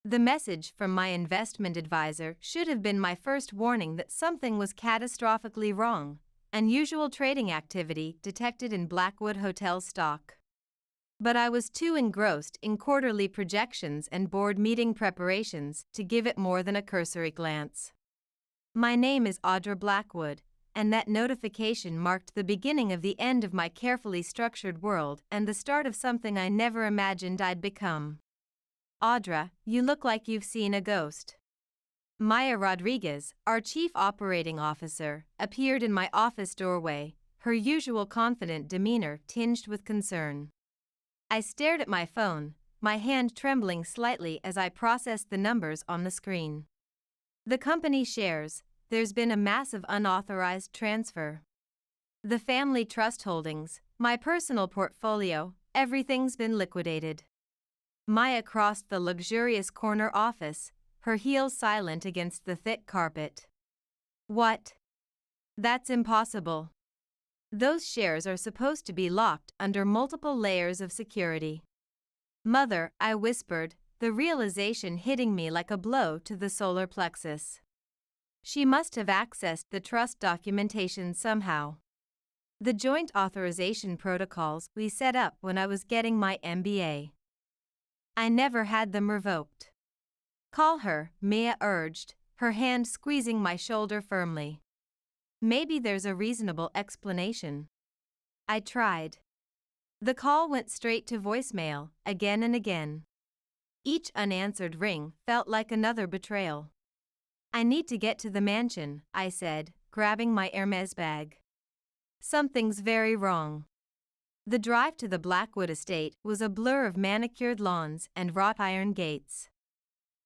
The message from my investment advisor should have been my first warning that something was catastrophically wrong. Unusual trading activity detected in Blackwood Hotel stock. But I was too engrossed in quarterly projections and board meeting preparations to give it more than a cursory glance. My name is Audra Blackwood, and that notification marked the beginning of the end of my carefully structured world and the start of something I never imagined I'd become. Audra, you look like you've seen a ghost. Maya Rodriguez, our chief operating officer, appeared in my office doorway, her usual confident demeanor tinged with concern. I stared at my phone, my hand trembling slightly as I processed the numbers on the screen. The company shares, there's been a massive unauthorized transfer. The family trust holdings, my personal portfolio, everything's been liquidated. Maya crossed the luxurious corner office, her heels silent against the thick carpet. What? That's impossible. Those shares are supposed to be locked under multiple layers of security. Mother, I whispered, the realization hitting me like a blow to the solar plexus. She must have accessed the trust documentation somehow. The joint authorization protocols we set up when I was getting my MBA. I never had them revoked. Call her, Mia urged, her hand squeezing my shoulder firmly. Maybe there's a reasonable explanation. I tried. The call went straight to voicemail, again and again. Each unanswered ring felt like another betrayal. I need to get to the mansion, I said, grabbing my Hermes bag. Something's very wrong. The drive to the Blackwood estate was a blur of manicured lawns and wrought iron gates.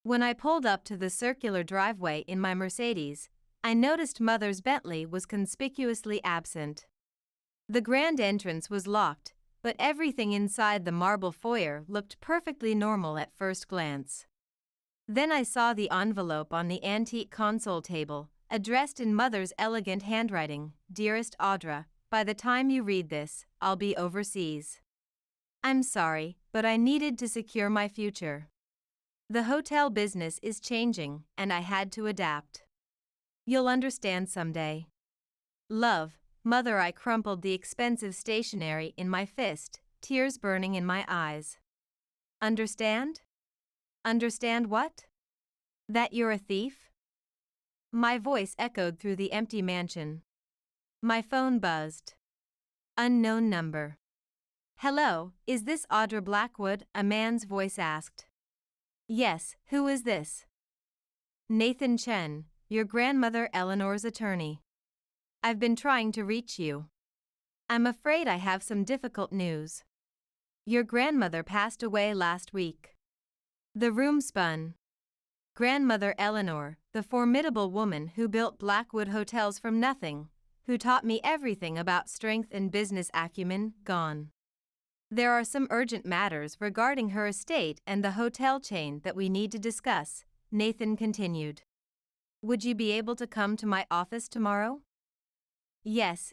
When I pulled up to the circular driveway in my Mercedes, I noticed Mother's Bentley was conspicuously absent. The grand entrance was locked, but everything inside the marble foyer looked perfectly normal at first glance. Then I saw the envelope on the antique console table, addressed in Mother's elegant handwriting, Dearest Audra, by the time you read this, I'll be overseas. I'm sorry, but I needed to secure my future. The hotel business is changing, and I had to adapt. You'll understand someday. Love, Mother. I crumpled the expensive stationery in my fist, tears burning in my eyes. Understand? Understand what? That you're a thief? My voice echoed through the empty mansion. My phone buzzed. Unknown number. Hello, is this Audra Blackwood? A man's voice asked. Yes, who is this? Nathan Chen, your grandmother Eleanor's attorney. I've been trying to reach you. I'm afraid I have some difficult news. Your grandmother passed away last week. The room spun. Grandmother Eleanor, the formidable woman who built Blackwood hotels from nothing, who taught me everything about strength and business acumen, gone. There are some urgent matters regarding her estate and the hotel chain that we need to discuss, Nathan continued. Would you be able to come to my office tomorrow? Yes,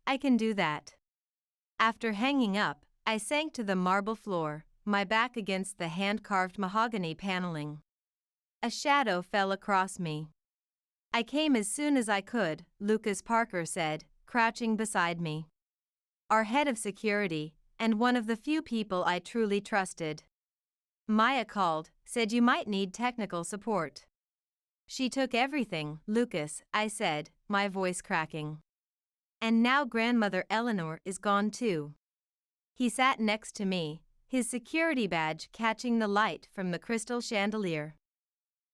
I can do that. After hanging up, I sank to the marble floor, my back against the hand-carved mahogany paneling. A shadow fell across me. I came as soon as I could, Lucas Parker said, crouching beside me. Our head of security, and one of the few people I truly trusted. Maya called, said you might need technical support. She took everything, Lucas, I said, my voice cracking. And now grandmother Eleanor is gone too. He sat next to me, his security badge catching the light from the crystal chandelier.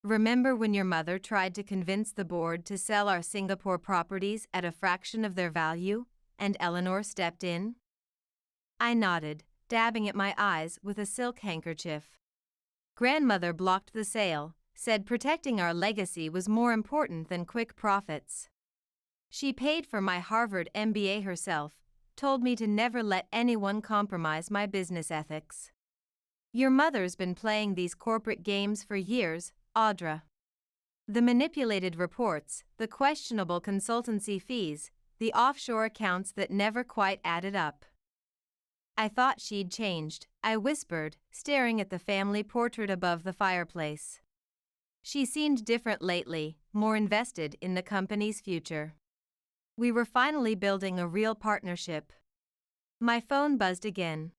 Remember when your mother tried to convince the board to sell our Singapore properties at a fraction of their value, and Eleanor stepped in? I nodded, dabbing at my eyes with a silk handkerchief. Grandmother blocked the sale, said protecting our legacy was more important than quick profits. She paid for my Harvard MBA herself, told me to never let anyone compromise my business ethics. Your mother's been playing these corporate games for years, Audra. The manipulated reports, the questionable consultancy fees, the offshore accounts that never quite added up. I thought she'd changed, I whispered, staring at the family portrait above the fireplace. She seemed different lately, more invested in the company's future. We were finally building a real partnership. My phone buzzed again.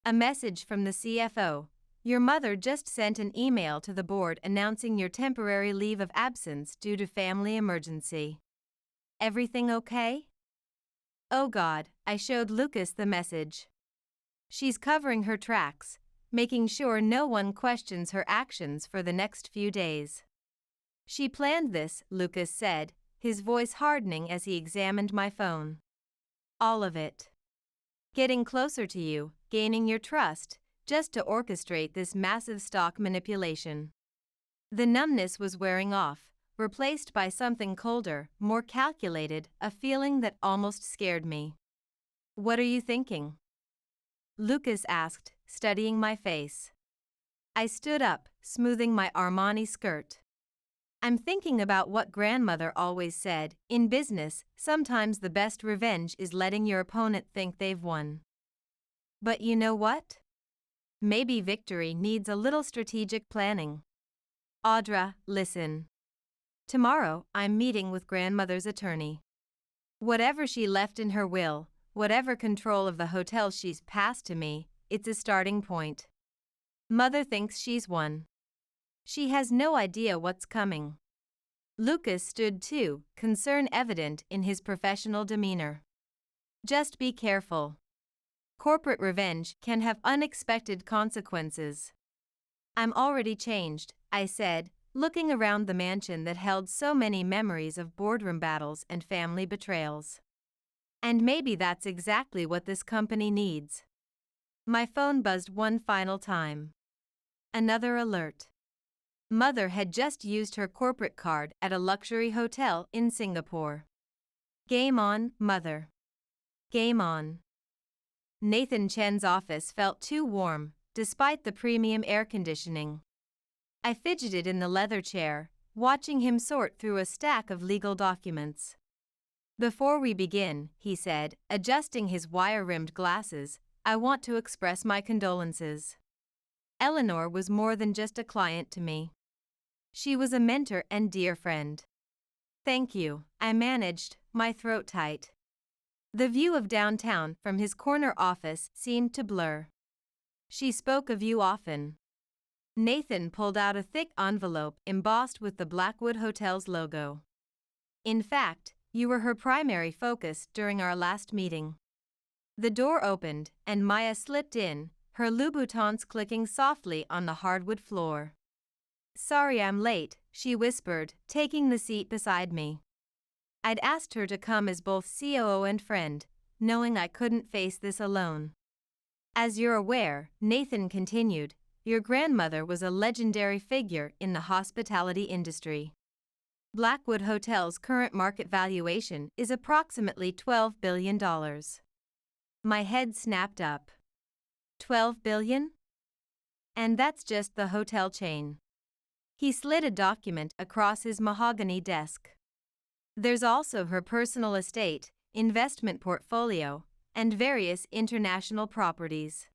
A message from the CFO. Your mother just sent an email to the board announcing your temporary leave of absence due to family emergency. Everything okay? Oh God, I showed Lucas the message. She's covering her tracks, making sure no one questions her actions for the next few days. She planned this, Lucas said, his voice hardening as he examined my phone. All of it. Getting closer to you, gaining your trust, just to orchestrate this massive stock manipulation. The numbness was wearing off, replaced by something colder, more calculated, a feeling that almost scared me. What are you thinking? Lucas asked, studying my face. I stood up, smoothing my Armani skirt. I'm thinking about what grandmother always said, in business, sometimes the best revenge is letting your opponent think they've won. But you know what? Maybe victory needs a little strategic planning. Audra, listen. Tomorrow, I'm meeting with grandmother's attorney. Whatever she left in her will, whatever control of the hotel she's passed to me, it's a starting point. Mother thinks she's won. She has no idea what's coming. Lucas stood too, concern evident in his professional demeanor. Just be careful. Corporate revenge can have unexpected consequences. I'm already changed, I said, looking around the mansion that held so many memories of boardroom battles and family betrayals. And maybe that's exactly what this company needs. My phone buzzed one final time. Another alert. Mother had just used her corporate card at a luxury hotel in Singapore. Game on, Mother. Game on. Nathan Chen's office felt too warm, despite the premium air conditioning. I fidgeted in the leather chair, watching him sort through a stack of legal documents. Before we begin, he said, adjusting his wire-rimmed glasses, I want to express my condolences. Eleanor was more than just a client to me. She was a mentor and dear friend. Thank you, I managed, my throat tight. The view of downtown from his corner office seemed to blur. She spoke of you often. Nathan pulled out a thick envelope embossed with the Blackwood Hotel's logo. In fact, you were her primary focus during our last meeting. The door opened, and Maya slipped in, her Louboutins clicking softly on the hardwood floor. Sorry I'm late, she whispered, taking the seat beside me. I'd asked her to come as both COO and friend, knowing I couldn't face this alone. As you're aware, Nathan continued, your grandmother was a legendary figure in the hospitality industry. Blackwood Hotel's current market valuation is approximately $12 billion. My head snapped up. 12 billion? And that's just the hotel chain. He slid a document across his mahogany desk. There's also her personal estate, investment portfolio, and various international properties.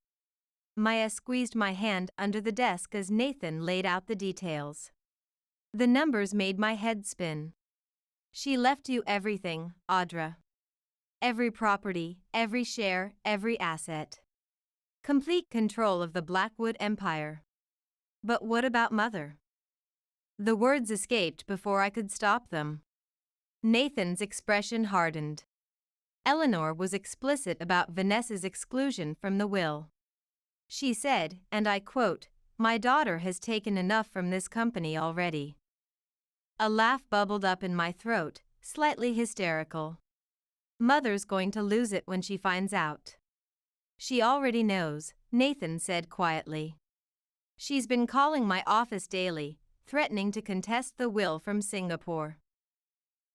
Maya squeezed my hand under the desk as Nathan laid out the details. The numbers made my head spin. She left you everything, Audra. Every property, every share, every asset. Complete control of the Blackwood empire. But what about Mother? The words escaped before I could stop them. Nathan's expression hardened. Eleanor was explicit about Vanessa's exclusion from the will. She said, and I quote, my daughter has taken enough from this company already. A laugh bubbled up in my throat, slightly hysterical. Mother's going to lose it when she finds out. She already knows, Nathan said quietly. She's been calling my office daily, threatening to contest the will from Singapore.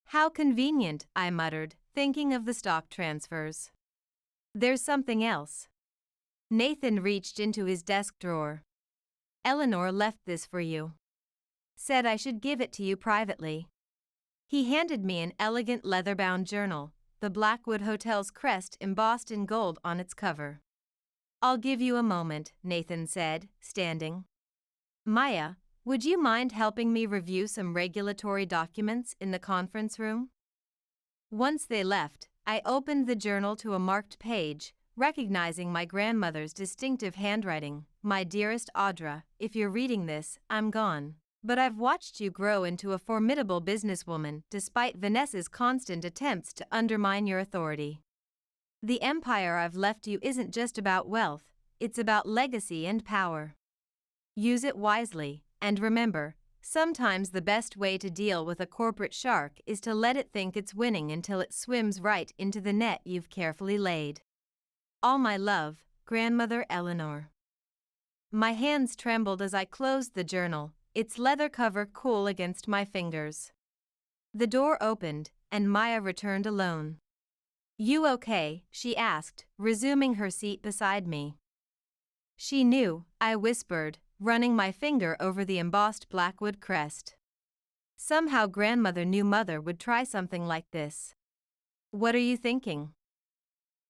How convenient, I muttered, thinking of the stock transfers. There's something else. Nathan reached into his desk drawer. Eleanor left this for you. Said I should give it to you privately. He handed me an elegant leather-bound journal, the Blackwood Hotel's crest embossed in gold on its cover. I'll give you a moment, Nathan said, standing. Maya, would you mind helping me review some regulatory documents in the conference room? Once they left, I opened the journal to a marked page, recognizing my grandmother's distinctive handwriting. My dearest Audra, if you're reading this, I'm gone. But I've watched you grow into a formidable businesswoman despite Vanessa's constant attempts to undermine your authority. The empire I've left you isn't just about wealth, it's about legacy and power. Use it wisely, and remember, sometimes the best way to deal with a corporate shark is to let it think it's winning until it swims right into the net you've carefully laid. All my love, Grandmother Eleanor. My hands trembled as I closed the journal, its leather cover cool against my fingers. The door opened, and Maya returned alone. You okay? She asked, resuming her seat beside me. She knew, I whispered, running my finger over the embossed blackwood crest. Somehow Grandmother knew Mother would try something like this. What are you thinking?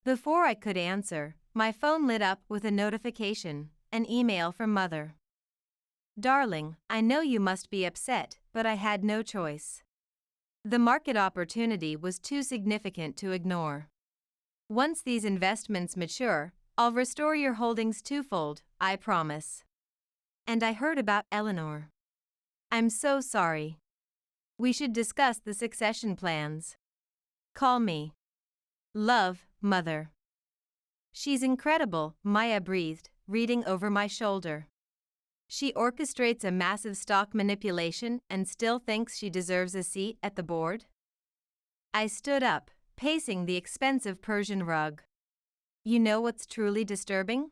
Before I could answer, my phone lit up with a notification, an email from Mother. Darling, I know you must be upset, but I had no choice. The market opportunity was too significant to ignore. Once these investments mature, I'll restore your holdings twofold, I promise. And I heard about Eleanor. I'm so sorry. We should discuss the succession plans. Call me. Love, Mother. She's incredible, Maya breathed, reading over my shoulder. She orchestrates a massive stock manipulation and still thinks she deserves a seat at the board? I stood up, pacing the expensive Persian rug. You know what's truly disturbing?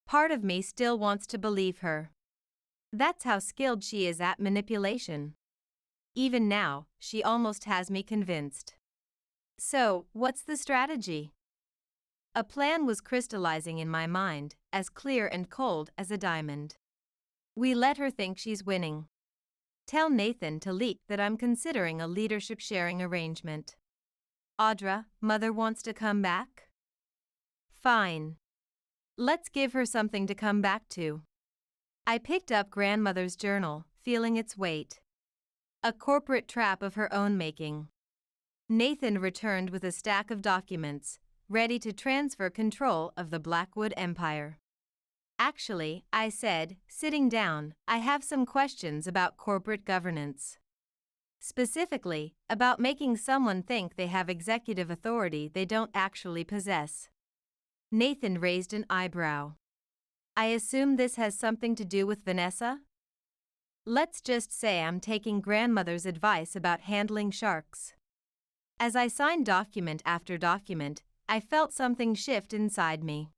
Part of me still wants to believe her. That's how skilled she is at manipulation. Even now, she almost has me convinced. So, what's the strategy? A plan was crystallizing in my mind, as clear and cold as a diamond. We let her think she's winning. Tell Nathan to leak that I'm considering a leadership sharing arrangement. Audra, Mother wants to come back? Fine. Let's give her something to come back to. I picked up Grandmother's journal, feeling its weight. A corporate trap of her own making. Nathan returned with a stack of documents, ready to transfer control of the Blackwood Empire. Actually, I said, sitting down, I have some questions about corporate governance. Specifically, about making someone think they have executive authority they don't actually possess. Nathan raised an eyebrow. I assume this has something to do with Vanessa? Let's just say I'm taking Grandmother's advice about handling sharks. As I signed document after document, I felt something shift inside me.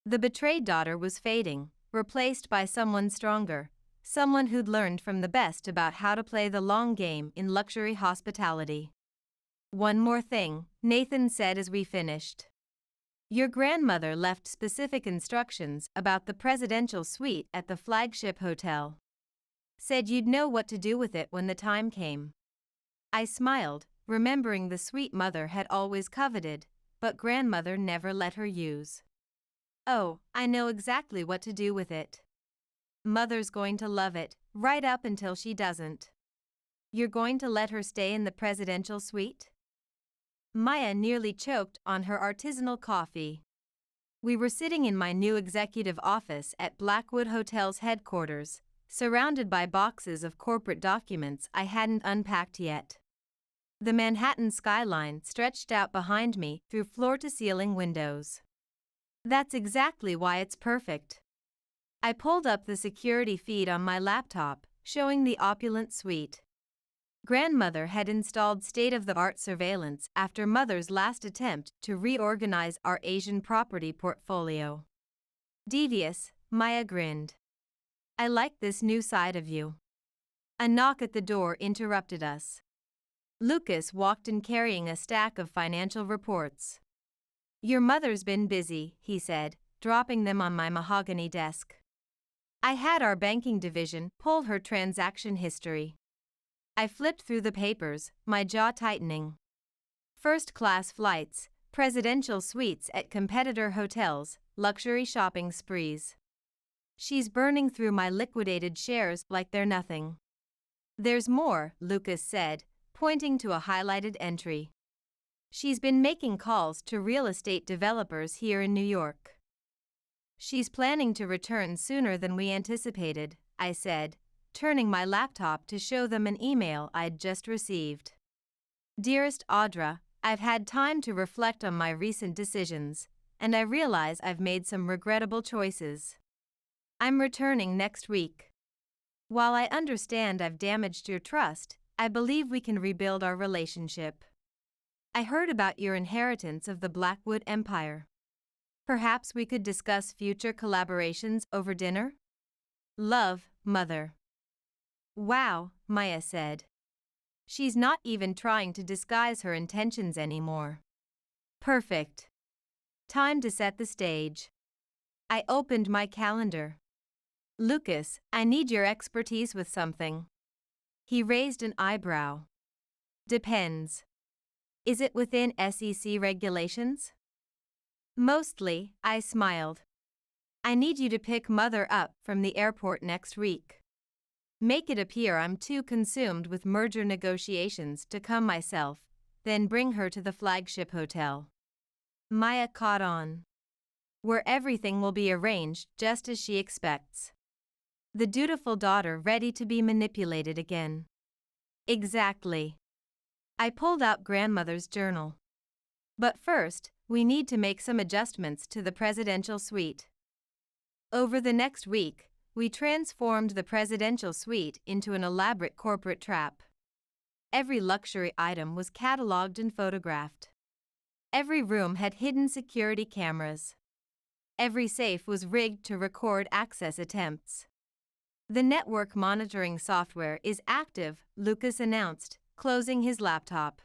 The betrayed daughter was fading, replaced by someone stronger, someone who'd learned from the best about how to play the long game in luxury hospitality. One more thing, Nathan said as we finished. Your grandmother left specific instructions about the presidential suite at the flagship hotel. Said you'd know what to do with it when the time came. I smiled, remembering the suite Mother had always coveted, but Grandmother never let her use. Oh, I know exactly what to do with it. Mother's going to love it, right up until she doesn't. You're going to let her stay in the presidential suite? Maya nearly choked on her artisanal coffee. We were sitting in my new executive office at Blackwood Hotel's headquarters, surrounded by boxes of corporate documents I hadn't unpacked yet. The Manhattan skyline stretched out behind me through floor-to-ceiling windows. That's exactly why it's perfect. I pulled up the security feed on my laptop, showing the opulent suite. Grandmother had installed state-of-the-art surveillance after Mother's last attempt to reorganize our Asian property portfolio. Devious, Maya grinned. I like this new side of you. A knock at the door interrupted us. Lucas walked in carrying a stack of financial reports. Your mother's been busy, he said, dropping them on my mahogany desk. I had our banking division pull her transaction history. I flipped through the papers, my jaw tightening. First-class flights, presidential suites at competitor hotels, luxury shopping sprees. She's burning through my liquidated shares like they're nothing. There's more, Lucas said, pointing to a highlighted entry. She's been making calls to real estate developers here in New York. She's planning to return sooner than we anticipated, I said, turning my laptop to show them an email I'd just received. Dearest Audra, I've had time to reflect on my recent decisions, and I realize I've made some regrettable choices. I'm returning next week. While I understand I've damaged your trust, I believe we can rebuild our relationship. I heard about your inheritance of the Blackwood Empire. Perhaps we could discuss future collaborations over dinner? Love, Mother. Wow, Maya said. She's not even trying to disguise her intentions anymore. Perfect. Time to set the stage. I opened my calendar. Lucas, I need your expertise with something. He raised an eyebrow. Depends. Is it within SEC regulations? Mostly, I smiled. I need you to pick Mother up from the airport next week. Make it appear I'm too consumed with merger negotiations to come myself, then bring her to the flagship hotel. Maya caught on. Where everything will be arranged just as she expects. The dutiful daughter ready to be manipulated again. Exactly. I pulled out grandmother's journal. But first, we need to make some adjustments to the presidential suite. Over the next week, we transformed the presidential suite into an elaborate corporate trap. Every luxury item was cataloged and photographed. Every room had hidden security cameras. Every safe was rigged to record access attempts. The network monitoring software is active, Lucas announced, closing his laptop.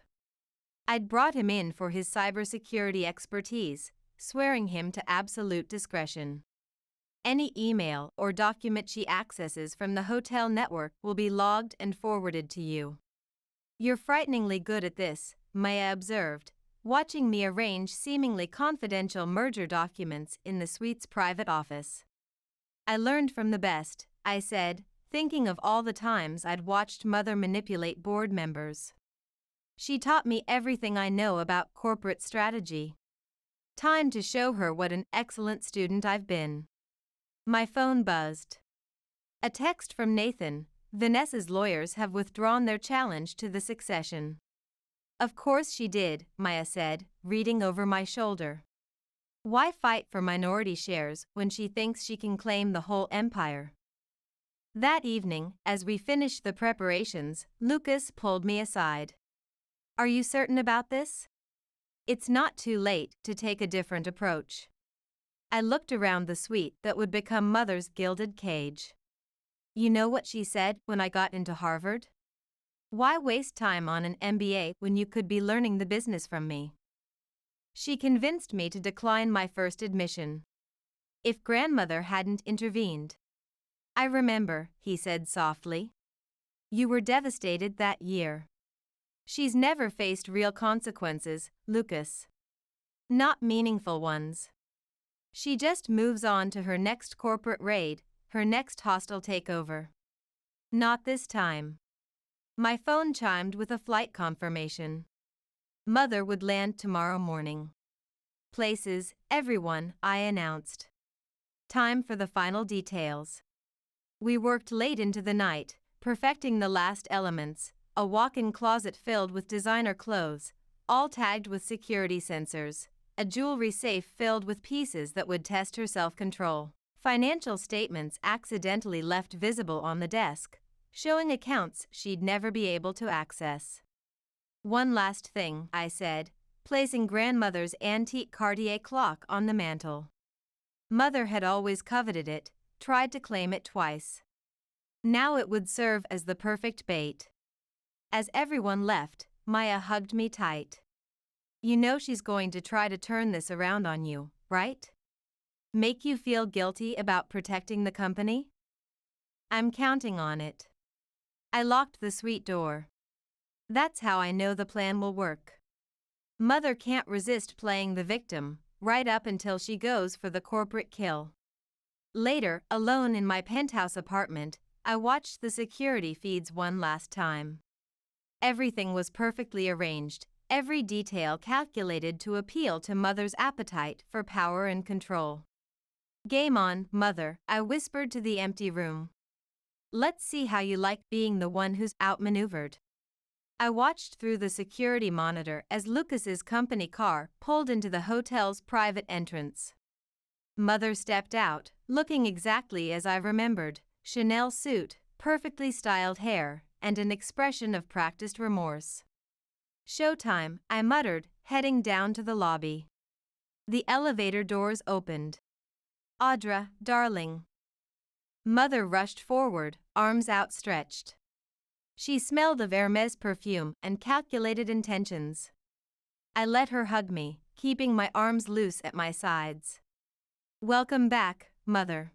I'd brought him in for his cybersecurity expertise, swearing him to absolute discretion. Any email or document she accesses from the hotel network will be logged and forwarded to you. You're frighteningly good at this, Maya observed, watching me arrange seemingly confidential merger documents in the suite's private office. I learned from the best, I said, thinking of all the times I'd watched Mother manipulate board members. She taught me everything I know about corporate strategy. Time to show her what an excellent student I've been. My phone buzzed. A text from Nathan. Vanessa's lawyers have withdrawn their challenge to the succession. Of course she did, Maya said, reading over my shoulder. Why fight for minority shares when she thinks she can claim the whole empire? That evening, as we finished the preparations, Lucas pulled me aside. Are you certain about this? It's not too late to take a different approach. I looked around the suite that would become Mother's gilded cage. You know what she said when I got into Harvard? Why waste time on an MBA when you could be learning the business from me? She convinced me to decline my first admission. If grandmother hadn't intervened. I remember, he said softly. You were devastated that year. She's never faced real consequences, Lucas. Not meaningful ones. She just moves on to her next corporate raid, her next hostile takeover. Not this time. My phone chimed with a flight confirmation. Mother would land tomorrow morning. Places, everyone, I announced. Time for the final details. We worked late into the night, perfecting the last elements, a walk-in closet filled with designer clothes, all tagged with security sensors, a jewelry safe filled with pieces that would test her self-control, financial statements accidentally left visible on the desk, showing accounts she'd never be able to access. One last thing, I said, placing grandmother's antique Cartier clock on the mantel. Mother had always coveted it, tried to claim it twice. Now it would serve as the perfect bait. As everyone left, Maya hugged me tight. You know she's going to try to turn this around on you, right? Make you feel guilty about protecting the company? I'm counting on it. I locked the suite door. That's how I know the plan will work. Mother can't resist playing the victim, right up until she goes for the corporate kill. Later, alone in my penthouse apartment, I watched the security feeds one last time. Everything was perfectly arranged, every detail calculated to appeal to Mother's appetite for power and control. "Game on, Mother," I whispered to the empty room. "Let's see how you like being the one who's outmaneuvered." I watched through the security monitor as Lucas's company car pulled into the hotel's private entrance. Mother stepped out, looking exactly as I remembered: Chanel suit, perfectly styled hair, and an expression of practiced remorse. "Showtime," I muttered, heading down to the lobby. The elevator doors opened. "Audra, darling." Mother rushed forward, arms outstretched. She smelled of Hermes perfume and calculated intentions. I let her hug me, keeping my arms loose at my sides. "Welcome back, Mother."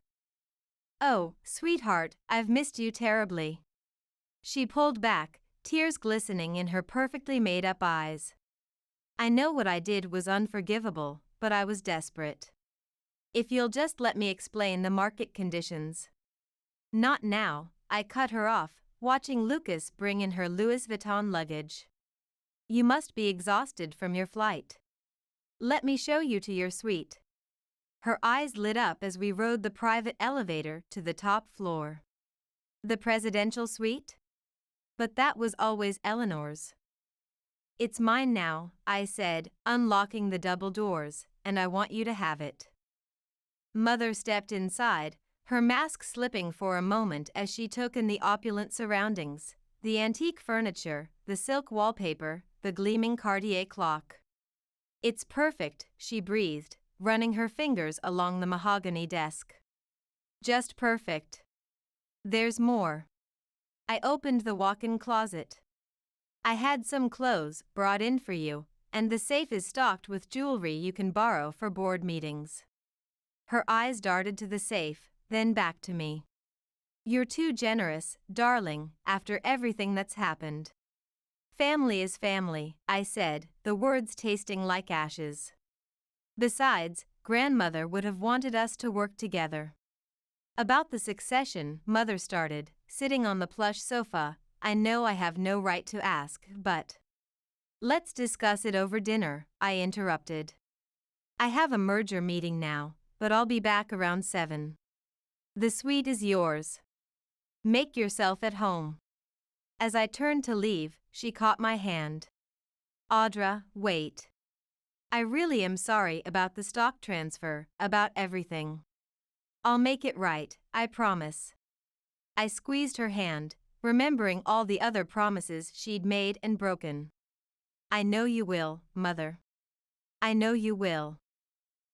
"Oh, sweetheart, I've missed you terribly." She pulled back, tears glistening in her perfectly made-up eyes. "I know what I did was unforgivable, but I was desperate. If you'll just let me explain the market conditions." "Not now," I cut her off, watching Lucas bring in her Louis Vuitton luggage. "You must be exhausted from your flight. Let me show you to your suite." Her eyes lit up as we rode the private elevator to the top floor. "The presidential suite?" But that was always Eleanor's. "It's mine now," I said, unlocking the double doors, "and I want you to have it." Mother stepped inside, her mask slipping for a moment as she took in the opulent surroundings: the antique furniture, the silk wallpaper, the gleaming Cartier clock. "It's perfect," she breathed, running her fingers along the mahogany desk. "Just perfect." "There's more." I opened the walk-in closet. "I had some clothes brought in for you, and the safe is stocked with jewelry you can borrow for board meetings." Her eyes darted to the safe, then back to me. "You're too generous, darling, after everything that's happened." "Family is family," I said, the words tasting like ashes. "Besides, Grandmother would have wanted us to work together." "About the succession," Mother started, sitting on the plush sofa. "I know I have no right to ask, but—" "Let's discuss it over dinner," I interrupted. "I have a merger meeting now, but I'll be back around 7. The suite is yours. Make yourself at home." As I turned to leave, she caught my hand. "Audra, wait. I really am sorry about the stock transfer, about everything. I'll make it right, I promise." I squeezed her hand, remembering all the other promises she'd made and broken. "I know you will, Mother. I know you will."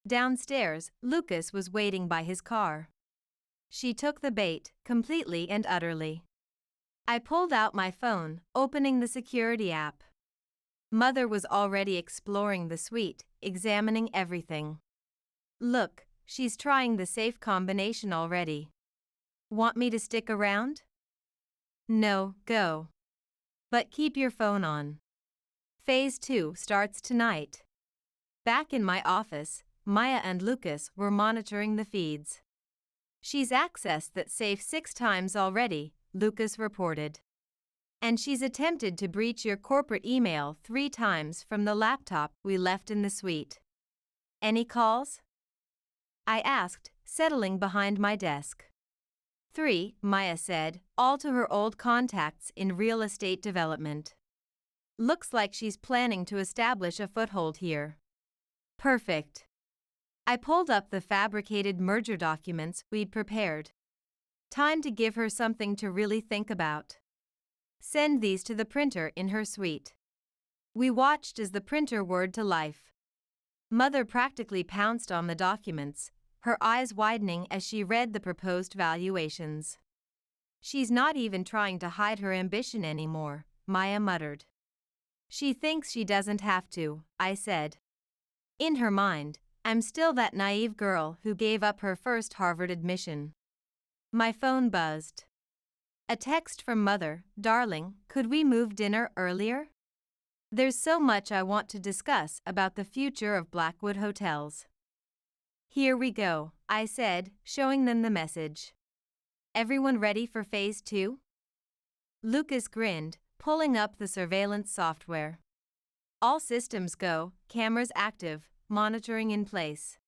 Downstairs, Lucas was waiting by his car. She took the bait, completely and utterly. I pulled out my phone, opening the security app. Mother was already exploring the suite, examining everything. "Look, she's trying the safe combination already. Want me to stick around?" "No, go. But keep your phone on. Phase 2 starts tonight." Back in my office, Maya and Lucas were monitoring the feeds. "She's accessed that safe 6 times already," Lucas reported. "And she's attempted to breach your corporate email 3 times from the laptop we left in the suite." "Any calls?" I asked, settling behind my desk. 3, Maya said, all to her old contacts in real estate development. "Looks like she's planning to establish a foothold here." "Perfect." I pulled up the fabricated merger documents we'd prepared. Time to give her something to really think about. "Send these to the printer in her suite." We watched as the printer whirred to life. Mother practically pounced on the documents, her eyes widening as she read the proposed valuations. "She's not even trying to hide her ambition anymore," Maya muttered. "She thinks she doesn't have to," I said. In her mind, I'm still that naive girl who gave up her first Harvard admission. My phone buzzed. A text from Mother: "Darling, could we move dinner earlier?" There's so much I want to discuss about the future of Blackwood hotels. Here we go, I said, showing them the message. Everyone ready for phase 2? Lucas grinned, pulling up the surveillance software. All systems go, cameras active, monitoring in place.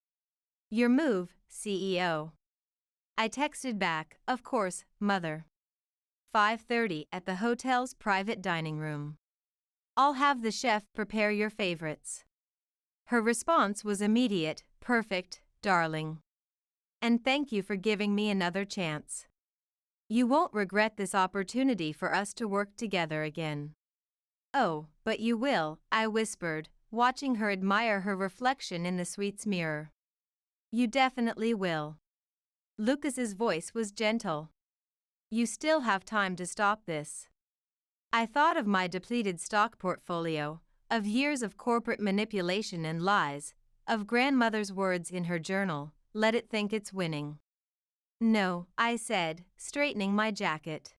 Your move, CEO. I texted back, of course, Mother. 5:30 at the hotel's private dining room. I'll have the chef prepare your favorites. Her response was immediate, perfect, darling. And thank you for giving me another chance. You won't regret this opportunity for us to work together again. Oh, but you will, I whispered, watching her admire her reflection in the suite's mirror. You definitely will. Lucas's voice was gentle. You still have time to stop this. I thought of my depleted stock portfolio, of years of corporate manipulation and lies, of grandmother's words in her journal, let it think it's winning. No, I said, straightening my jacket.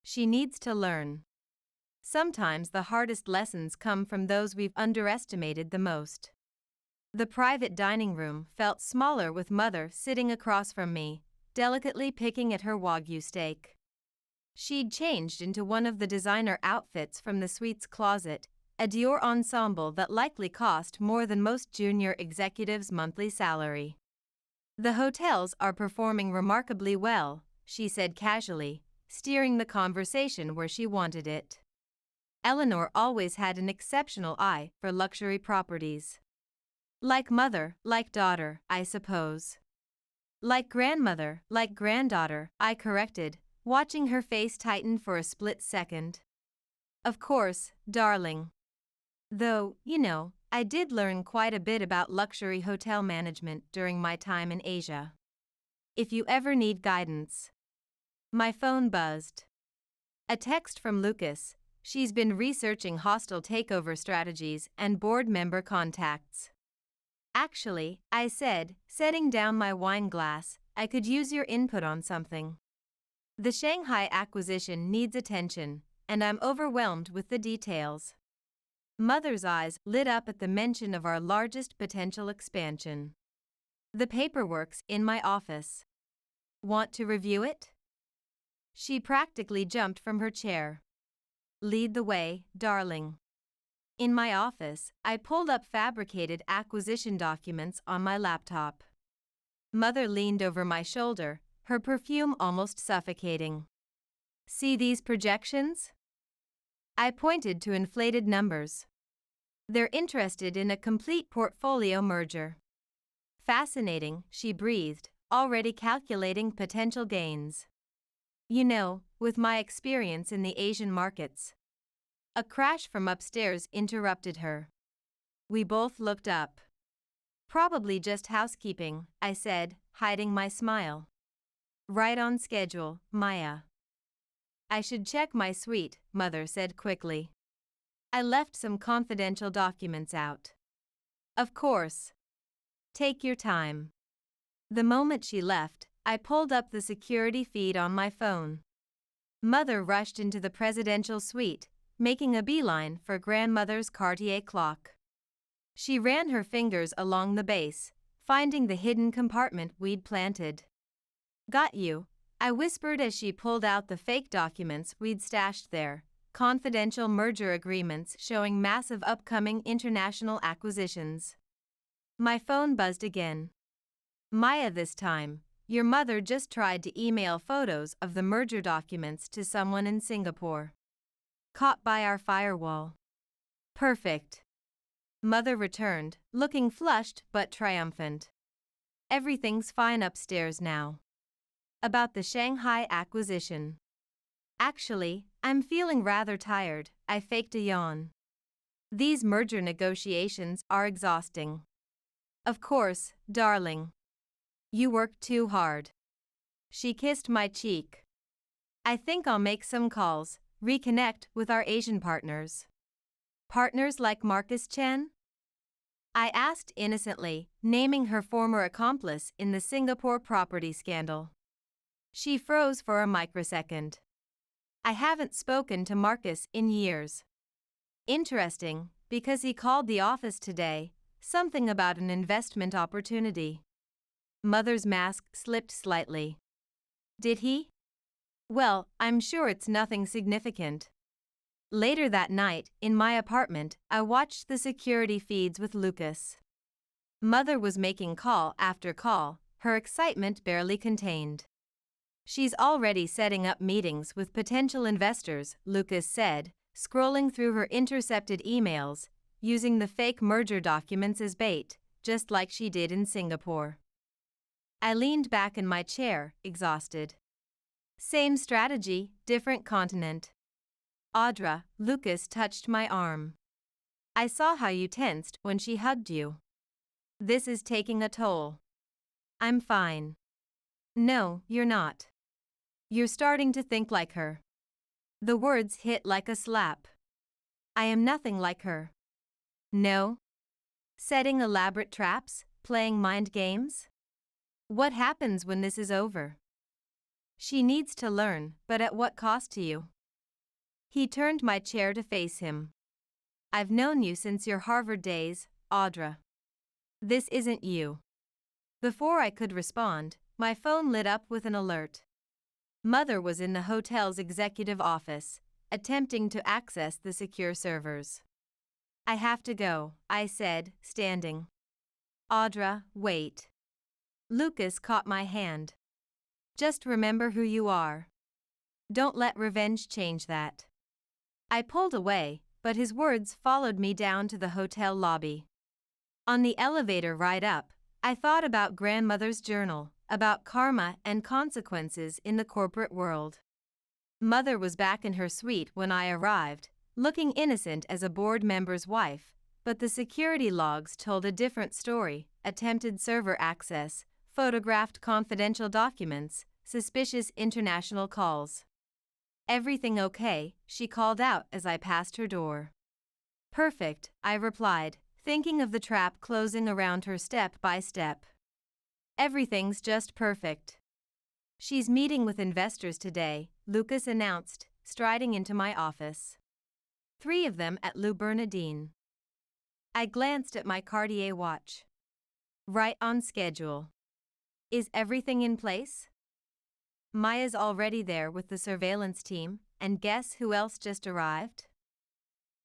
She needs to learn. Sometimes the hardest lessons come from those we've underestimated the most. The private dining room felt smaller with Mother sitting across from me, delicately picking at her Wagyu steak. She'd changed into one of the designer outfits from the suite's closet, a Dior ensemble that likely cost more than most junior executives' monthly salary. The hotels are performing remarkably well, she said casually, steering the conversation where she wanted it. Eleanor always had an exceptional eye for luxury properties. Like mother, like daughter, I suppose. Like grandmother, like granddaughter, I corrected, watching her face tighten for a split second. Of course, darling. Though, I did learn quite a bit about luxury hotel management during my time in Asia. If you ever need guidance. My phone buzzed. A text from Lucas. She's been researching hostile takeover strategies and board member contacts. Actually, I said, setting down my wine glass, I could use your input on something. The Shanghai acquisition needs attention, and I'm overwhelmed with the details. Mother's eyes lit up at the mention of our largest potential expansion. The paperwork's in my office. Want to review it? She practically jumped from her chair. Lead the way, darling. In my office, I pulled up fabricated acquisition documents on my laptop. Mother leaned over my shoulder, her perfume almost suffocating. See these projections? I pointed to inflated numbers. They're interested in a complete portfolio merger. Fascinating, she breathed, already calculating potential gains. With my experience in the Asian markets. A crash from upstairs interrupted her. We both looked up. Probably just housekeeping, I said, hiding my smile. Right on schedule, Maya. I should check my suite, Mother said quickly. I left some confidential documents out. Of course. Take your time. The moment she left, I pulled up the security feed on my phone. Mother rushed into the presidential suite, making a beeline for grandmother's Cartier clock. She ran her fingers along the base, finding the hidden compartment we'd planted. Got you, I whispered as she pulled out the fake documents we'd stashed there, confidential merger agreements showing massive upcoming international acquisitions. My phone buzzed again. Maya this time, your mother just tried to email photos of the merger documents to someone in Singapore. Caught by our firewall. Perfect. Mother returned, looking flushed but triumphant. Everything's fine upstairs now. About the Shanghai acquisition. Actually, I'm feeling rather tired, I faked a yawn. These merger negotiations are exhausting. Of course, darling. You worked too hard. She kissed my cheek. I think I'll make some calls, reconnect with our Asian partners. Partners like Marcus Chen? I asked innocently, naming her former accomplice in the Singapore property scandal. She froze for a microsecond. I haven't spoken to Marcus in years. Interesting, because he called the office today, something about an investment opportunity. Mother's mask slipped slightly. Did he? Well, I'm sure it's nothing significant. Later that night, in my apartment, I watched the security feeds with Lucas. Mother was making call after call, her excitement barely contained. She's already setting up meetings with potential investors, Lucas said, scrolling through her intercepted emails, using the fake merger documents as bait, just like she did in Singapore. I leaned back in my chair, exhausted. Same strategy, different continent. Audra, Lucas touched my arm. I saw how you tensed when she hugged you. This is taking a toll. I'm fine. No, you're not. You're starting to think like her. The words hit like a slap. I am nothing like her. No? Setting elaborate traps, playing mind games? What happens when this is over? She needs to learn, but at what cost to you? He turned my chair to face him. I've known you since your Harvard days, Audra. This isn't you. Before I could respond, my phone lit up with an alert. Mother was in the hotel's executive office, attempting to access the secure servers. I have to go, I said, standing. Audra, wait. Lucas caught my hand. Just remember who you are. Don't let revenge change that. I pulled away, but his words followed me down to the hotel lobby. On the elevator ride up, I thought about grandmother's journal, about karma and consequences in the corporate world. Mother was back in her suite when I arrived, looking innocent as a board member's wife, but the security logs told a different story: attempted server access, photographed confidential documents, suspicious international calls. Everything okay? She called out as I passed her door. Perfect, I replied, thinking of the trap closing around her step by step. Everything's just perfect. She's meeting with investors today, Lucas announced, striding into my office. 3 of them at Le Bernardin. I glanced at my Cartier watch. Right on schedule. Is everything in place? Maya's already there with the surveillance team, and guess who else just arrived?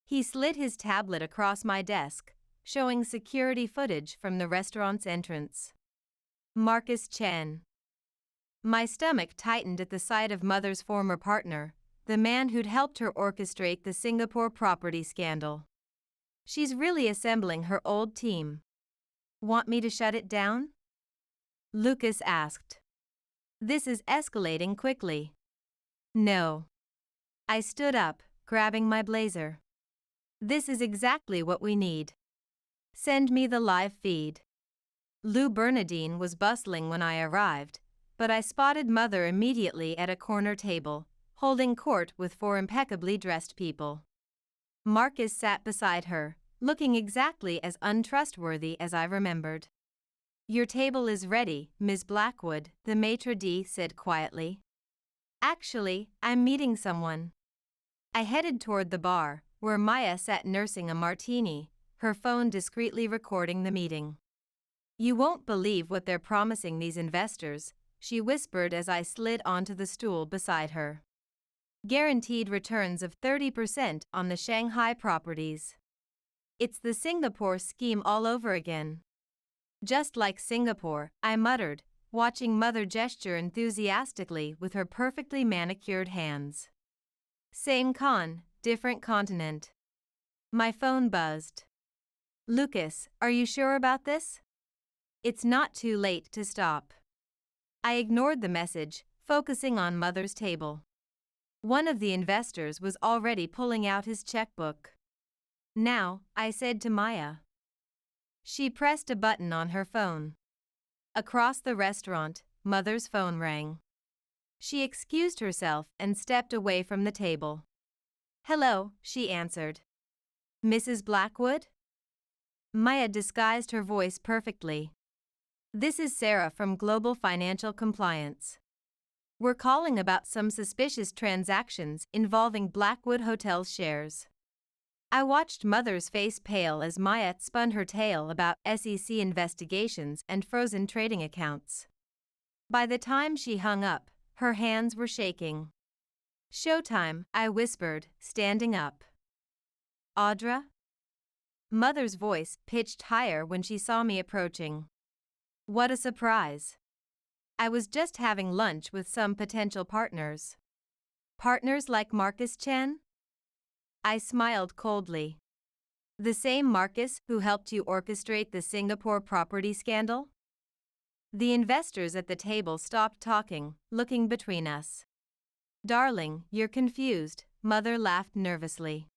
He slid his tablet across my desk, showing security footage from the restaurant's entrance. Marcus Chen. My stomach tightened at the sight of Mother's former partner, the man who'd helped her orchestrate the Singapore property scandal. She's really assembling her old team. Want me to shut it down? Lucas asked. This is escalating quickly. No. I stood up, grabbing my blazer. This is exactly what we need. Send me the live feed. Le Bernardin was bustling when I arrived, but I spotted Mother immediately at a corner table, holding court with 4 impeccably dressed people. Marcus sat beside her, looking exactly as untrustworthy as I remembered. Your table is ready, Ms. Blackwood, the maitre d' said quietly. Actually, I'm meeting someone. I headed toward the bar, where Maya sat nursing a martini, her phone discreetly recording the meeting. You won't believe what they're promising these investors, she whispered as I slid onto the stool beside her. Guaranteed returns of 30% on the Shanghai properties. It's the Singapore scheme all over again. Just like Singapore, I muttered, watching Mother gesture enthusiastically with her perfectly manicured hands. Same con, different continent. My phone buzzed. Lucas, are you sure about this? It's not too late to stop. I ignored the message, focusing on Mother's table. One of the investors was already pulling out his checkbook. Now, I said to Maya. She pressed a button on her phone. Across the restaurant, Mother's phone rang. She excused herself and stepped away from the table. Hello, she answered. Mrs. Blackwood? Maya disguised her voice perfectly. This is Sarah from Global Financial Compliance. We're calling about some suspicious transactions involving Blackwood Hotel's shares. I watched Mother's face pale as Maya spun her tale about SEC investigations and frozen trading accounts. By the time she hung up, her hands were shaking. "Showtime," I whispered, standing up. "Audra?" Mother's voice pitched higher when she saw me approaching. What a surprise. I was just having lunch with some potential partners. Partners like Marcus Chen? I smiled coldly. The same Marcus who helped you orchestrate the Singapore property scandal? The investors at the table stopped talking, looking between us. "Darling, you're confused," Mother laughed nervously.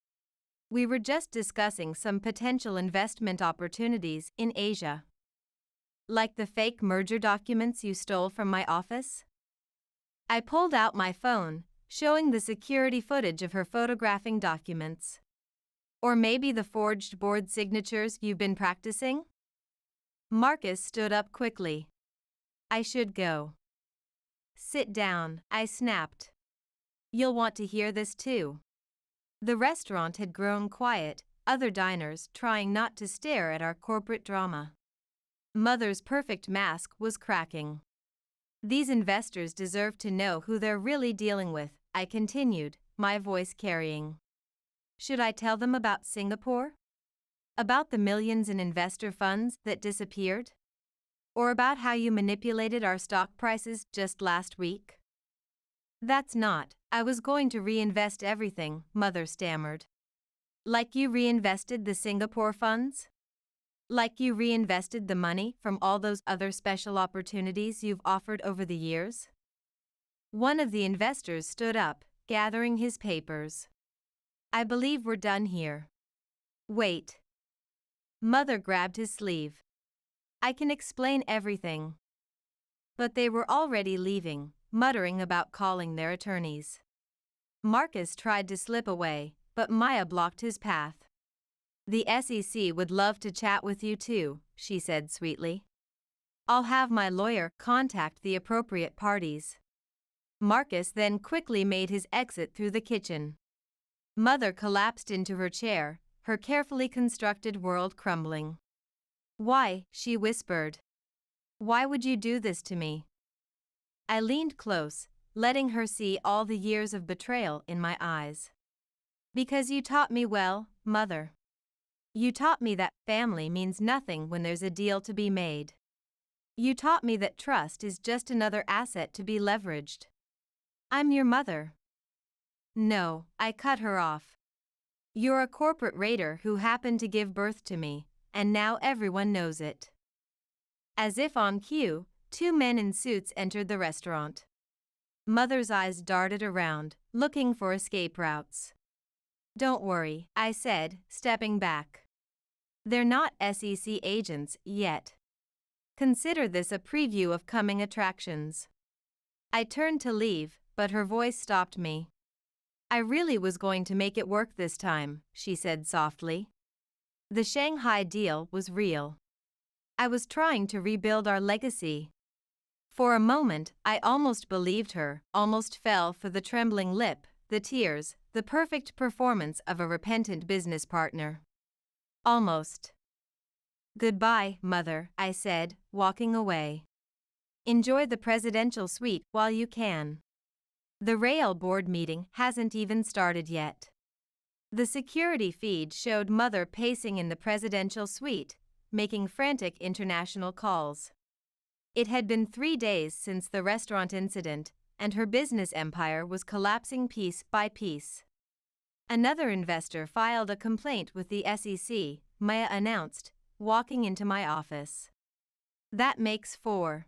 "We were just discussing some potential investment opportunities in Asia." "Like the fake merger documents you stole from my office?" I pulled out my phone, showing the security footage of her photographing documents. "Or maybe the forged board signatures you've been practicing?" Marcus stood up quickly. "I should go." "Sit down," I snapped. "You'll want to hear this too." The restaurant had grown quiet, other diners trying not to stare at our corporate drama. Mother's perfect mask was cracking. "These investors deserve to know who they're really dealing with," I continued, my voice carrying. "Should I tell them about Singapore? About the millions in investor funds that disappeared? Or about how you manipulated our stock prices just last week?" "That's not, I was going to reinvest everything," Mother stammered. "Like you reinvested the Singapore funds? Like you reinvested the money from all those other special opportunities you've offered over the years?" One of the investors stood up, gathering his papers. "I believe we're done here." "Wait." Mother grabbed his sleeve. "I can explain everything." But they were already leaving, muttering about calling their attorneys. Marcus tried to slip away, but Maya blocked his path. "The SEC would love to chat with you too," she said sweetly. "I'll have my lawyer contact the appropriate parties." Marcus then quickly made his exit through the kitchen. Mother collapsed into her chair, her carefully constructed world crumbling. "Why?" she whispered. "Why would you do this to me?" I leaned close, letting her see all the years of betrayal in my eyes. "Because you taught me well, Mother. You taught me that family means nothing when there's a deal to be made. You taught me that trust is just another asset to be leveraged. I'm your mother." "No," I cut her off. "You're a corporate raider who happened to give birth to me, and now everyone knows it." As if on cue, two men in suits entered the restaurant. Mother's eyes darted around, looking for escape routes. "Don't worry," I said, stepping back. "They're not SEC agents yet. Consider this a preview of coming attractions." I turned to leave, but her voice stopped me. "I really was going to make it work this time," she said softly. "The Shanghai deal was real. I was trying to rebuild our legacy." For a moment, I almost believed her, almost fell for the trembling lip, the tears, the perfect performance of a repentant business partner. Almost. "Goodbye, Mother," I said, walking away. "Enjoy the presidential suite while you can. The rail board meeting hasn't even started yet." The security feed showed Mother pacing in the presidential suite, making frantic international calls. It had been 3 days since the restaurant incident, and her business empire was collapsing piece by piece. Another investor filed a complaint with the SEC, Maya announced, walking into my office. "That makes 4.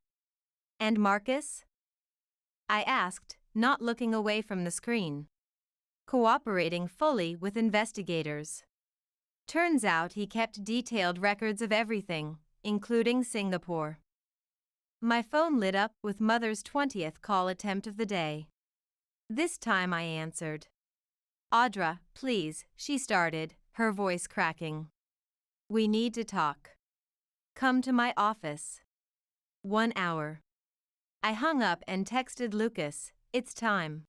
And Marcus?" I asked, not looking away from the screen. "Cooperating fully with investigators. Turns out he kept detailed records of everything, including Singapore." My phone lit up with Mother's 20th call attempt of the day. This time I answered. "Audra, please," she started, her voice cracking. "We need to talk. Come to my office. 1 hour." I hung up and texted Lucas, "It's time."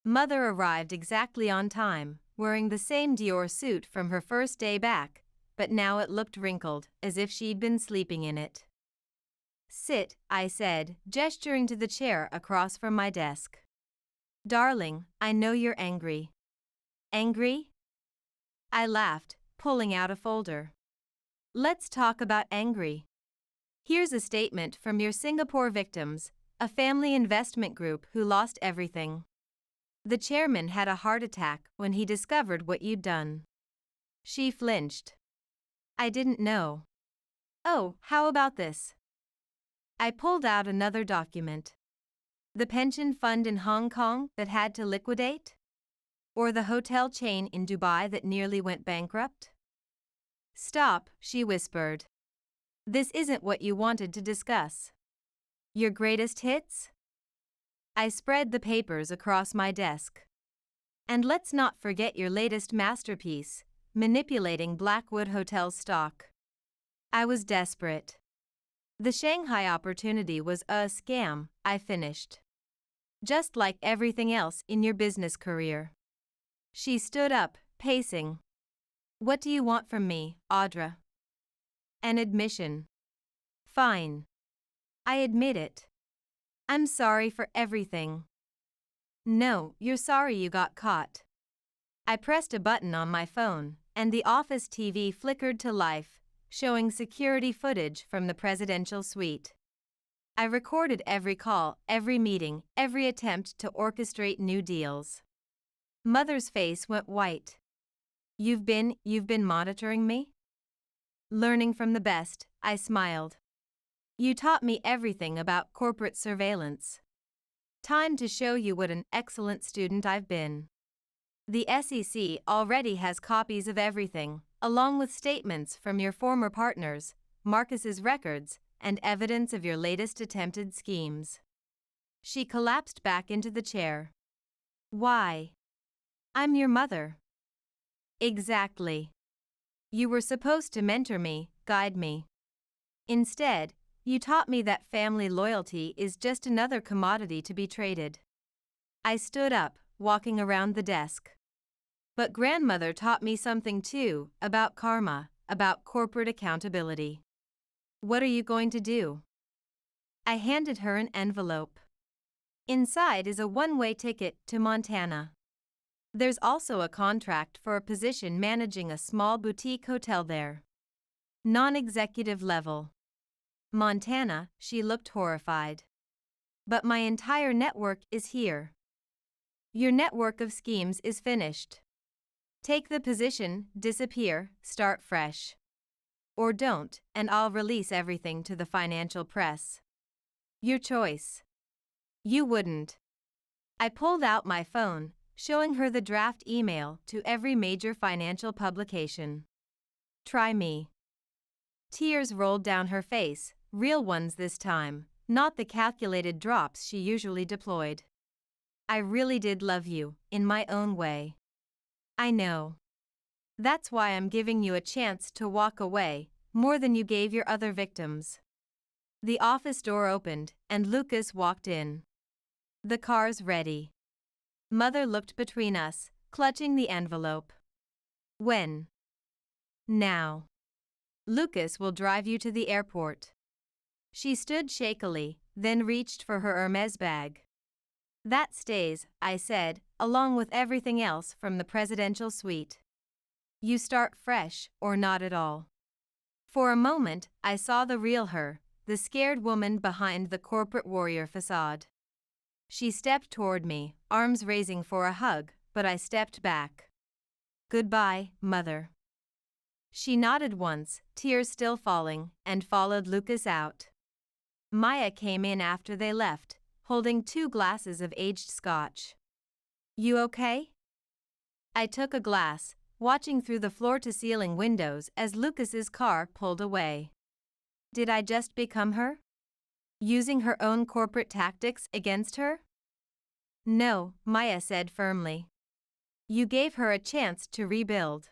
Mother arrived exactly on time, wearing the same Dior suit from her first day back, but now it looked wrinkled, as if she'd been sleeping in it. "Sit," I said, gesturing to the chair across from my desk. "Darling, I know you're angry." "Angry?" I laughed, pulling out a folder. "Let's talk about angry. Here's a statement from your Singapore victims, a family investment group who lost everything. The chairman had a heart attack when he discovered what you'd done." She flinched. "I didn't know." "Oh, how about this?" I pulled out another document. "The pension fund in Hong Kong that had to liquidate? Or the hotel chain in Dubai that nearly went bankrupt?" "Stop," she whispered. "This isn't what you wanted to discuss. Your greatest hits?" I spread the papers across my desk. "And let's not forget your latest masterpiece, manipulating Blackwood Hotel stock." I was desperate. "The Shanghai opportunity was a scam," I finished. "Just like everything else in your business career." She stood up, pacing. "What do you want from me, Audra?" "An admission." "Fine. I admit it. I'm sorry for everything." "No, you're sorry you got caught." I pressed a button on my phone, and the office TV flickered to life, showing security footage from the presidential suite. I recorded every call, every meeting, every attempt to orchestrate new deals. Mother's face went white. You've been monitoring me?" "Learning from the best," I smiled. "You taught me everything about corporate surveillance. Time to show you what an excellent student I've been." "The SEC already has copies of everything, along with statements from your former partners, Marcus's records, and evidence of your latest attempted schemes." She collapsed back into the chair. "Why? I'm your mother." "Exactly. You were supposed to mentor me, guide me. Instead, you taught me that family loyalty is just another commodity to be traded." I stood up, walking around the desk. "But grandmother taught me something too, about karma, about corporate accountability." "What are you going to do?" I handed her an envelope. Inside is a one-way ticket to Montana. There's also a contract for a position managing a small boutique hotel there. Non-executive level. "Montana," she looked horrified. "But my entire network is here." "Your network of schemes is finished. Take the position, disappear, start fresh. Or don't, and I'll release everything to the financial press. Your choice." "You wouldn't." I pulled out my phone, showing her the draft email to every major financial publication. "Try me." Tears rolled down her face, real ones this time, not the calculated drops she usually deployed. "I really did love you, in my own way." "I know. That's why I'm giving you a chance to walk away, more than you gave your other victims." The office door opened, and Lucas walked in. "The car's ready." Mother looked between us, clutching the envelope. "When?" "Now. Lucas will drive you to the airport." She stood shakily, then reached for her Hermes bag. "That stays," I said, "along with everything else from the presidential suite. You start fresh, or not at all." For a moment, I saw the real her, the scared woman behind the corporate warrior facade. She stepped toward me, arms raising for a hug, but I stepped back. "Goodbye, Mother." She nodded once, tears still falling, and followed Lucas out. Maya came in after they left, holding 2 glasses of aged scotch. "You okay?" I took a glass, watching through the floor-to-ceiling windows as Lucas's car pulled away. Did I just become her? Using her own corporate tactics against her? "No," Maya said firmly. "You gave her a chance to rebuild.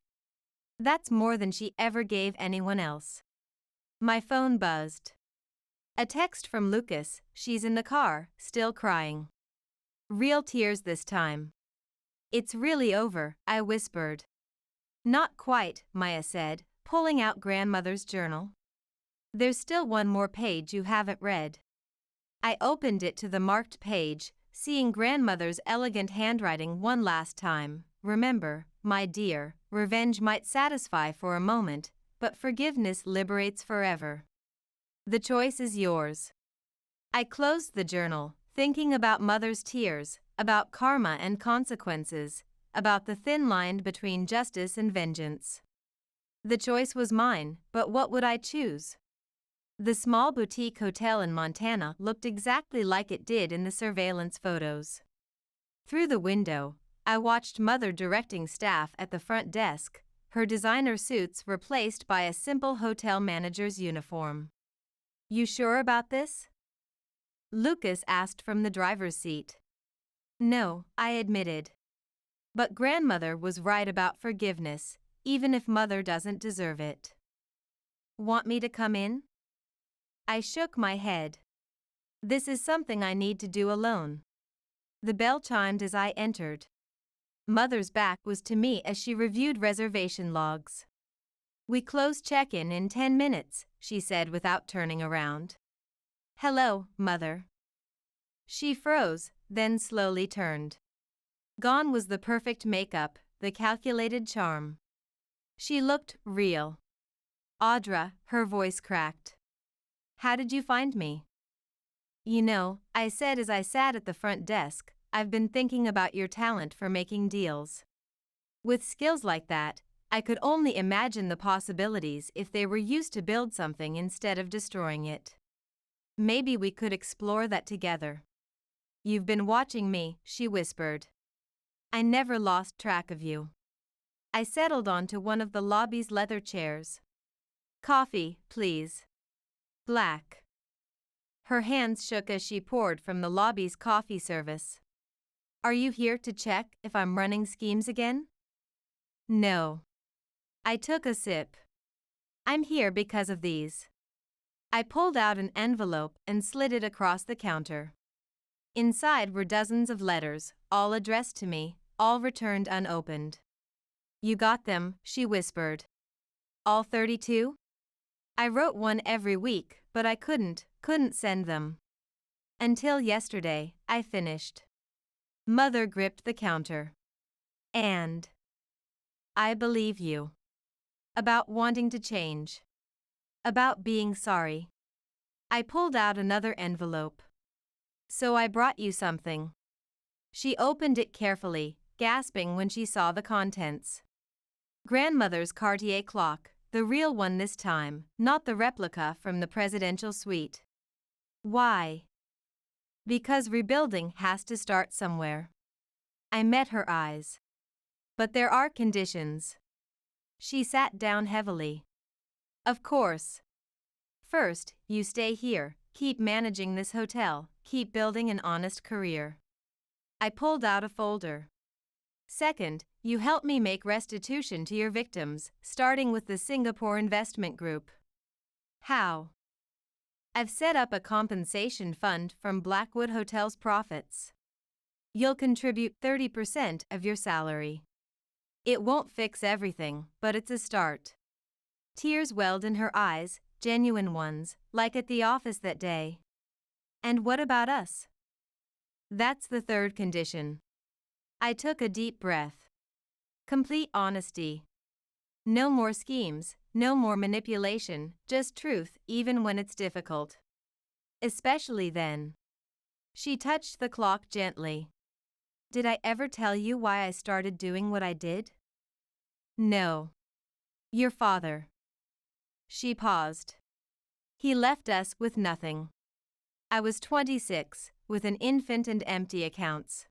That's more than she ever gave anyone else." My phone buzzed. A text from Lucas, "She's in the car, still crying." Real tears this time. It's really over, I whispered. Not quite, Maya said, pulling out grandmother's journal. There's still one more page you haven't read. I opened it to the marked page, seeing grandmother's elegant handwriting one last time. Remember, my dear, revenge might satisfy for a moment, but forgiveness liberates forever. The choice is yours. I closed the journal, thinking about mother's tears, about karma and consequences, about the thin line between justice and vengeance. The choice was mine, but what would I choose? The small boutique hotel in Montana looked exactly like it did in the surveillance photos. Through the window, I watched Mother directing staff at the front desk, her designer suits replaced by a simple hotel manager's uniform. You sure about this? Lucas asked from the driver's seat. No, I admitted. But grandmother was right about forgiveness, even if Mother doesn't deserve it. Want me to come in? I shook my head. This is something I need to do alone. The bell chimed as I entered. Mother's back was to me as she reviewed reservation logs. We close check-in in 10 minutes, she said without turning around. Hello, Mother. She froze, then slowly turned. Gone was the perfect makeup, the calculated charm. She looked real. Audra, her voice cracked. How did you find me? You know, I said as I sat at the front desk, I've been thinking about your talent for making deals. With skills like that, I could only imagine the possibilities if they were used to build something instead of destroying it. Maybe we could explore that together. You've been watching me, she whispered. I never lost track of you. I settled onto one of the lobby's leather chairs. Coffee, please. Black. Her hands shook as she poured from the lobby's coffee service. Are you here to check if I'm running schemes again? No. I took a sip. I'm here because of these. I pulled out an envelope and slid it across the counter. Inside were dozens of letters, all addressed to me, all returned unopened. You got them, she whispered. All 32? I wrote one every week, but I couldn't send them. Until yesterday, I finished. Mother gripped the counter. And I believe you. About wanting to change. About being sorry. I pulled out another envelope. So I brought you something. She opened it carefully, gasping when she saw the contents. Grandmother's Cartier clock, the real one this time, not the replica from the presidential suite. Why? Because rebuilding has to start somewhere. I met her eyes. But there are conditions. She sat down heavily. Of course. First, you stay here, keep managing this hotel, keep building an honest career. I pulled out a folder. Second, you help me make restitution to your victims, starting with the Singapore Investment Group. How? I've set up a compensation fund from Blackwood Hotel's profits. You'll contribute 30% of your salary. It won't fix everything, but it's a start. Tears welled in her eyes, genuine ones, like at the office that day. And what about us? That's the third condition. I took a deep breath. Complete honesty. No more schemes, no more manipulation, just truth, even when it's difficult. Especially then. She touched the clock gently. Did I ever tell you why I started doing what I did? No. Your father. She paused. He left us with nothing. I was 26, with an infant and empty accounts.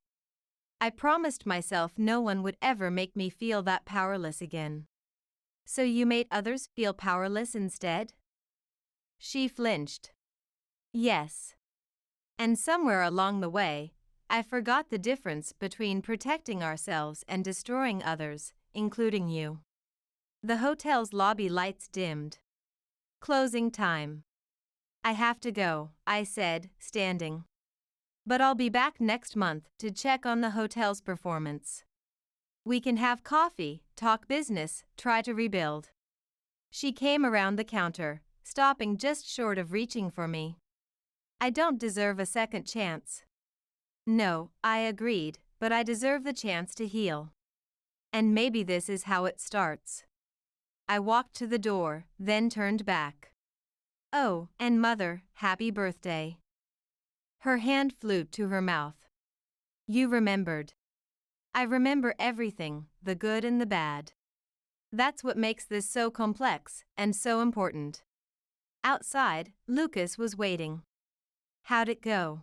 I promised myself no one would ever make me feel that powerless again. So you made others feel powerless instead? She flinched. Yes. And somewhere along the way, I forgot the difference between protecting ourselves and destroying others, including you. The hotel's lobby lights dimmed. Closing time. I have to go, I said, standing. But I'll be back next month to check on the hotel's performance. We can have coffee, talk business, try to rebuild. She came around the counter, stopping just short of reaching for me. I don't deserve a second chance. No, I agreed, but I deserve the chance to heal. And maybe this is how it starts. I walked to the door, then turned back. Oh, and Mother, happy birthday. Her hand flew to her mouth. You remembered. I remember everything, the good and the bad. That's what makes this so complex and so important. Outside, Lucas was waiting. How'd it go?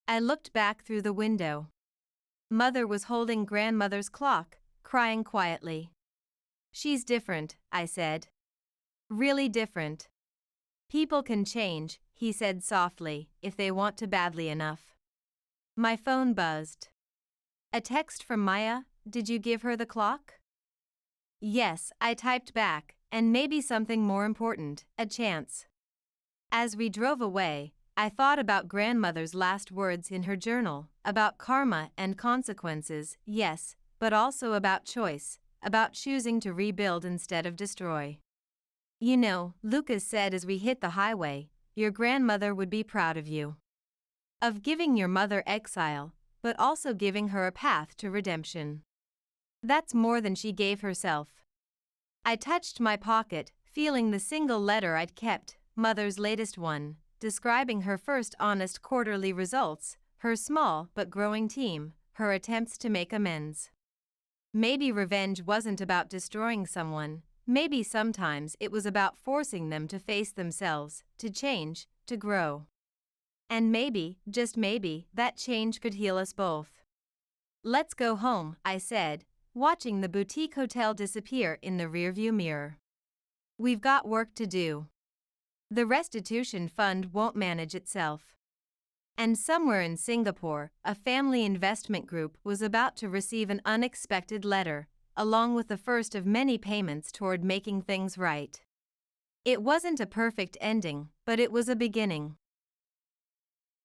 I looked back through the window. Mother was holding grandmother's clock, crying quietly. She's different, I said. Really different. People can change, he said softly, if they want to badly enough. My phone buzzed. A text from Maya, did you give her the clock? Yes, I typed back, and maybe something more important, a chance. As we drove away, I thought about grandmother's last words in her journal, about karma and consequences, yes, but also about choice, about choosing to rebuild instead of destroy. You know, Lucas said as we hit the highway, your grandmother would be proud of you. Of giving your mother exile, but also giving her a path to redemption. That's more than she gave herself. I touched my pocket, feeling the single letter I'd kept, Mother's latest one, describing her first honest quarterly results, her small but growing team, her attempts to make amends. Maybe revenge wasn't about destroying someone, maybe sometimes it was about forcing them to face themselves, to change, to grow. And maybe, just maybe, that change could heal us both. Let's go home, I said, watching the boutique hotel disappear in the rearview mirror. We've got work to do. The restitution fund won't manage itself. And somewhere in Singapore, a family investment group was about to receive an unexpected letter, along with the first of many payments toward making things right. It wasn't a perfect ending, but it was a beginning.